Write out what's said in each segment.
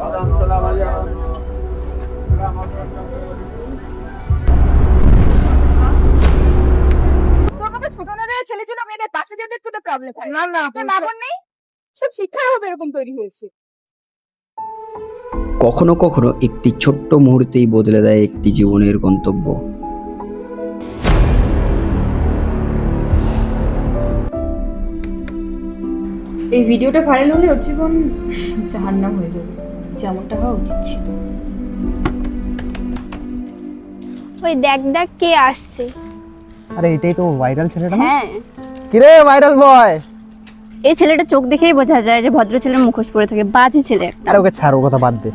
তোর মতো ছোট নজরের ছেলে ছিল মেয়েদের পাশে যেতে তো প্রবলেম হয়। না না তোর মা বোন নেই, সব শিক্ষার অভাবে এরকম তৈরি হয়েছে। কখনো কখনো একটি ছোট্ট মুহূর্তেই বদলে দেয় একটি জীবনের গন্তব্য। এই ভিডিওটা ভাইরাল হলে ওর জীবন জাহান্নাম হয়ে যাবে, যেমনটা হওয়া উচিত ছিল। ওই দেখ দেখ কে আসছে। আরে এটাই তো ভাইরাল ছেলেটা না? হ্যাঁ, কিরে ভাইরাল বয়? এই ছেলেটা চোখ দেখেই বোঝা যায় যে ভদ্র ছেলের মুখোশ পরে থাকে, বাজে ছেলে একটা। আরে ওকে ছাড়, ও কথা বাদ দে।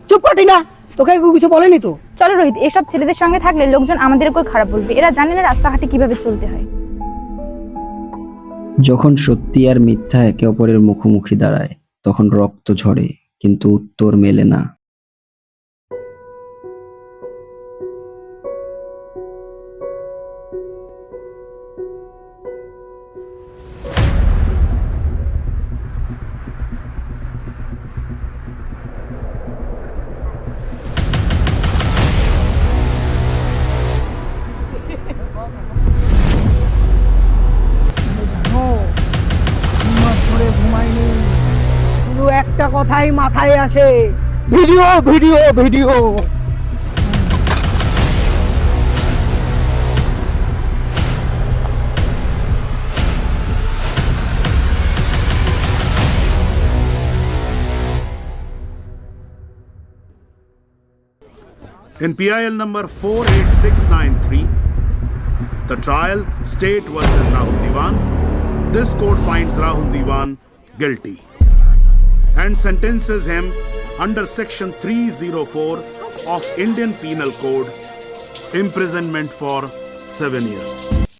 চুপ করটি না, তোকে কেউ কিছু বলেনি তো? চলো রোহিত, এসব ছেলেদের সঙ্গে থাকলে লোকজন আমাদের উপর খারাপ বলবে। এরা জানে না রাস্তাঘাটে কিভাবে চলতে হয়। যখন সত্যি আর মিথ্যা একে অপরের মুখোমুখি দাঁড়ায় তখন রক্ত ঝরে কিন্তু উত্তর মেলে না। জানো, 2 মাস ধরে ঘুমাইনি, শুধু একটা কথাই মাথায় আসে, video video video. In PIL number 48693, the trial State versus Rahul Diwan, this court finds Rahul Diwan guilty and sentences him under section 304 of Indian Penal Code, imprisonment for 7 years.